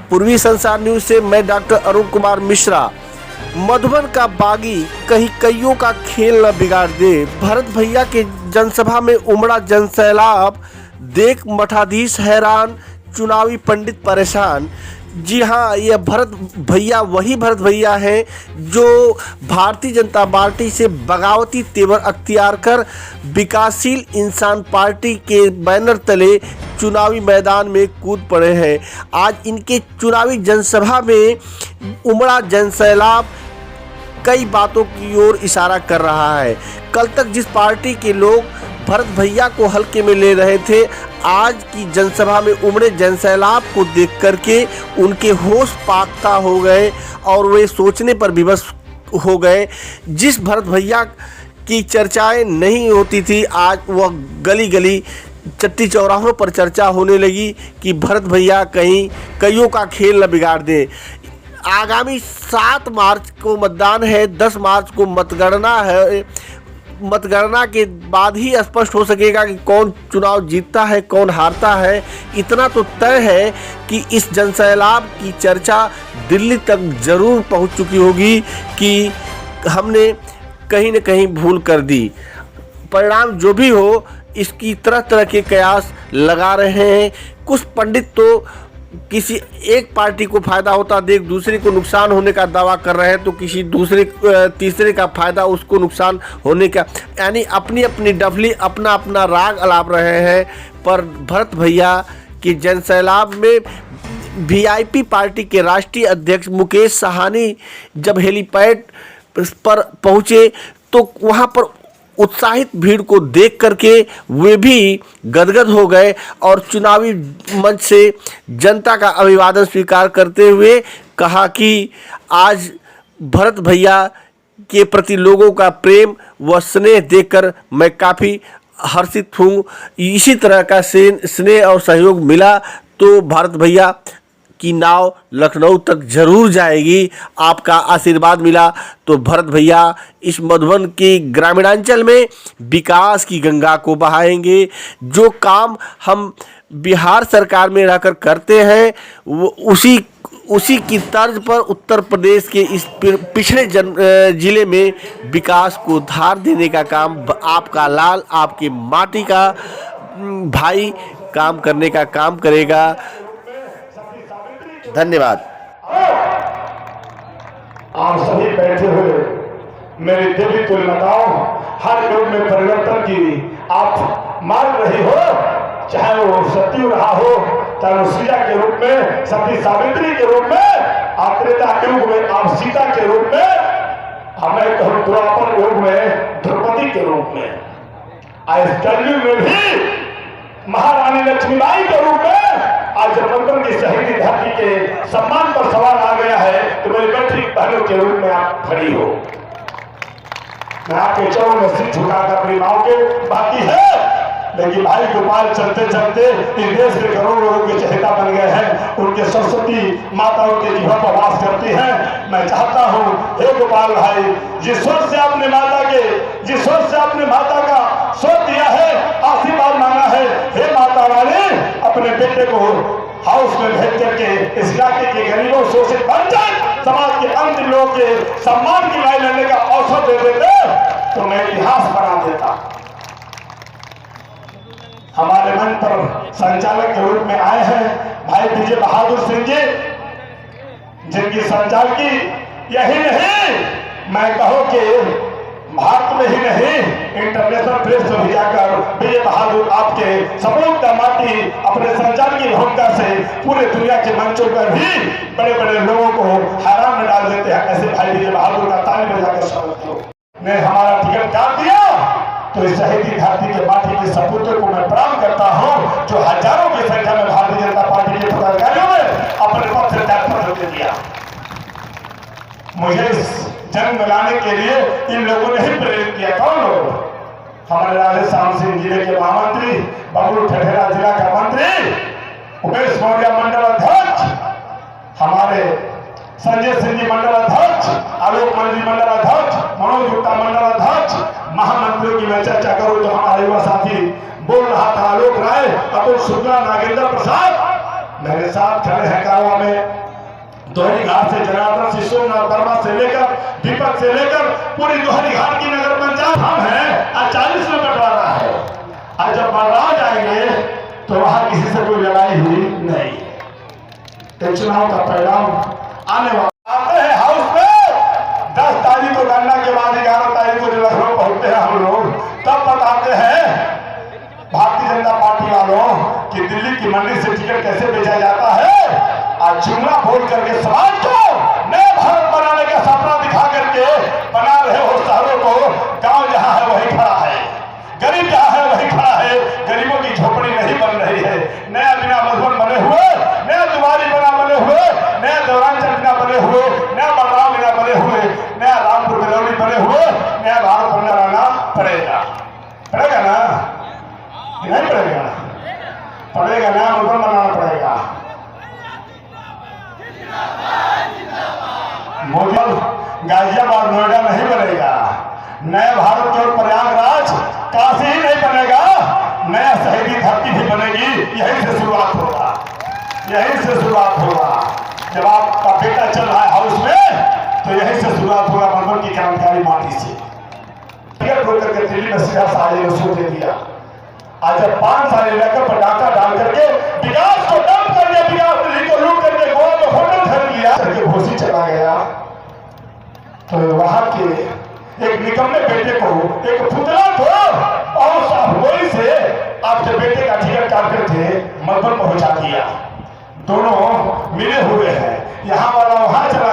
पूर्वी संसार न्यूज से मैं डॉक्टर अरुण कुमार मिश्रा। मधुबन का बागी कहीं कईयों का खेल न बिगाड़ दे। भरत भैया के जनसभा में उमड़ा जनसैलाब, देख मठाधीश हैरान, चुनावी पंडित परेशान। जी हाँ, यह भरत भैया वही भरत भैया हैं जो भारतीय जनता पार्टी से बगावती तेवर अख्तियार कर विकासशील इंसान पार्टी के बैनर तले चुनावी मैदान में कूद पड़े हैं। आज इनके चुनावी जनसभा में उमड़ा जनसैलाब कई बातों की ओर इशारा कर रहा है। कल तक जिस पार्टी के लोग भरत भैया को हल्के में ले रहे थे, आज की जनसभा में उमड़े जनसैलाब को देख करके उनके होश पाख्ता हो गए और वे सोचने पर विवश हो गए। जिस भरत भैया की चर्चाएं नहीं होती थी, आज वह गली गली चट्टी चौराहों पर चर्चा होने लगी कि भरत भैया कहीं कईयों का खेल न बिगाड़ दें। आगामी 7 मार्च को मतदान है, 10 मार्च को मतगणना है। मतगणना के बाद ही स्पष्ट हो सकेगा कि कौन चुनाव जीतता है, कौन हारता है। इतना तो तय है कि इस जनसैलाब की चर्चा दिल्ली तक जरूर पहुंच चुकी होगी कि हमने कहीं न कहीं भूल कर दी। परिणाम जो भी हो, इसकी तरह तरह के कयास लगा रहे हैं। कुछ पंडित तो किसी एक पार्टी को फायदा होता देख दूसरे को नुकसान होने का दावा कर रहे हैं, तो किसी दूसरे तीसरे का फायदा उसको नुकसान होने का, यानी अपनी अपनी डफली अपना अपना राग अलाप रहे हैं। पर भरत भैया की जनसैलाब में वीआईपी पार्टी के राष्ट्रीय अध्यक्ष मुकेश साहनी जब हेलीपैड पर पहुंचे तो वहां पर उत्साहित भीड़ को देख करके वे भी गदगद हो गए और चुनावी मंच से जनता का अभिवादन स्वीकार करते हुए कहा कि आज भरत भैया के प्रति लोगों का प्रेम व स्नेह देखकर मैं काफ़ी हर्षित हूँ। इसी तरह का स्नेह और सहयोग मिला तो भरत भैया की नाव लखनऊ तक जरूर जाएगी। आपका आशीर्वाद मिला तो भरत भैया इस मधुबन की ग्रामीणांचल में विकास की गंगा को बहाएंगे। जो काम हम बिहार सरकार में रहकर करते हैं वो उसी की तर्ज पर उत्तर प्रदेश के इस पिछड़े जिले में विकास को धार देने का काम आपका लाल, आपकी माटी का भाई काम करने का काम करेगा। धन्यवाद। आप सभी बैठे हुए मेरी देवी तुल्य माताओं, हर युग में परिवर्तन की आप मान रही हो, चाहे वो सती रहा हो, चाहे वो सीता के रूप में, सती सावित्री के रूप में, त्रेता युग में आप सीता के रूप में, हमें कहूं द्वापर युग में द्रौपदी के रूप में, आज कलयुग में भी महारानी लक्ष्मीबाई के रूप में आज मधुबन की शहीदी धरती के सम्मान पर सवाल आ गया है तो मेरी बेटी बहनों के रूप में आप खड़ी हो। मैं आपके चरणों में सिर झुकाकर अपनी माओ के बाकी है, लेकिन भाई गोपाल चलते चलते इस देश के करोड़ों लोगों के चहेता बन गए हैं। उनके सरस्वती माताओं के जीवन पर वास करती हैं। मैं चाहता हूँ हे गोपाल भाई, जिस स्वर से आपने माता का स्वर दिया है, आशीर्वाद मांगा है, हे माता रानी अपने बेटे को हाउस में भेज करके इस इलाके के गरीबों शोषित वंचित समाज के अंतिम लोगों के सम्मान की लड़ाई लड़ने का अवसर दे देते तो मैं इतिहास बना देता। हमारे मंच पर संचालक के रूप में आए हैं भाई विजय बहादुर सिंह जी, जिनकी संचालकी यही नहीं मैं कहूं कि भारत में ही नहीं इंटरनेशनल प्रेस में भी जाकर विजय बहादुर आपके सपूत का माटी अपने संचालकी भूमिका से पूरे दुनिया के मंचों पर भी बड़े बड़े लोगों को हैरान में डाल देते हैं। ऐसे भाई विजय बहादुर का ताली बजाकर स्वागत करो। ने हमारा टिकट काट दिया तो इस शहीदी धरती के माटी के सपूतों को मैं प्रणाम करता हूं जो हजारों की संख्या में भारतीय जनता पार्टी के पदाधिकारियों ने अपने पद से त्यागपत्र दे दिया। मुझे इस जंग में लाने के लिए इन लोगों ने ही प्रेरित किया। कौन लोग? हमारे राधेश्याम सिंह जिले के महामंत्री, बबलू ठठेरा जिला का मंत्री, उमेश मौर्य मंडल अध्यक्ष, हमारे संजय सिंह जी मंडल अध्यक्ष, आलोक मंत्री मंडल अध्यक्ष, मनोज गुप्ता मंडल अध्यक्ष, महामंत्रियों की मैं चर्चा करूं तो हमारा युवा साथी बोल रहा था, आलोक राय, अतुल शुक्ला, नागेंद्र प्रसाद, मेरे मेरे साथ खड़े हैं कारवा में दोहरी घाट से जनार्दन से सोमनाथ वर्मा से लेकर दीपक से लेकर पूरी दोहरी घाट की नगर पंचायत हम हैं। आज 40 में बंटवारा है। आज जब बंटवारा जाएंगे तो वहां किसी से कोई लड़ाई हुई नहीं। चुनाव का परिणाम आने वाला आते हैं हाउस में 10 तारीख को गणना के बाद 11 तारीख को जब लखनऊ पहुंचते हैं हम लोग, तब बताते हैं भारतीय जनता पार्टी वालों कि दिल्ली की मंडी से टिकट कैसे बेचा जाता है। आज जुमला बोल करके समाज को नया भारत बनाने का सपना दिखा करके बना रहे हो शहरों को। गांव जहां है वही खड़ा है, गरीब जहां है वही खड़ा है। गरीबों की झोपड़ी नहीं बन रही है। नया बिना मधुबन बने हुए, नया दुबारी बना बने हुए, नया दौरानचंद बिना बने हुए, नया बलराम बिना बने हुए, नया रामपुर बिलौली बने हुए, नया भारत बनाना पड़ेगा। पड़ेगा ना? नहीं पड़ेगा? पड़ेगा ना? मधुबन बनाना पड़ेगा। मोदी गाजियाबाद नोएडा नहीं बनेगा। नया भारत केवल प्रयागराज काशी ही नहीं बनेगा, नया शहीदी धरती भी बनेगी। यहीं से शुरुआत होगा, यहीं से शुरुआत होगा। जब आपका बेटा चल रहा है हाउस में तो यहीं से शुरुआत होगा मधुबन की क्रांतिकारी माटी से। टिकट खोल करके दिल्ली में सीधा साझे ने सो दे दिया। आज जब 5 साल इलाके पर डाका डाल करके विकास को डंप करके विकास दिल्ली को लूट करके गोवा में होटल खरीद लिया करके घोषी चला गया, तो वहां के एक निकम्मे बेटे को एक पुतला को और साफगोई से आपके बेटे का टिकट काट करके मधुबन पहुंचा दिया। दोनों मिले हुए हैं। यहाँ वाला वहां चला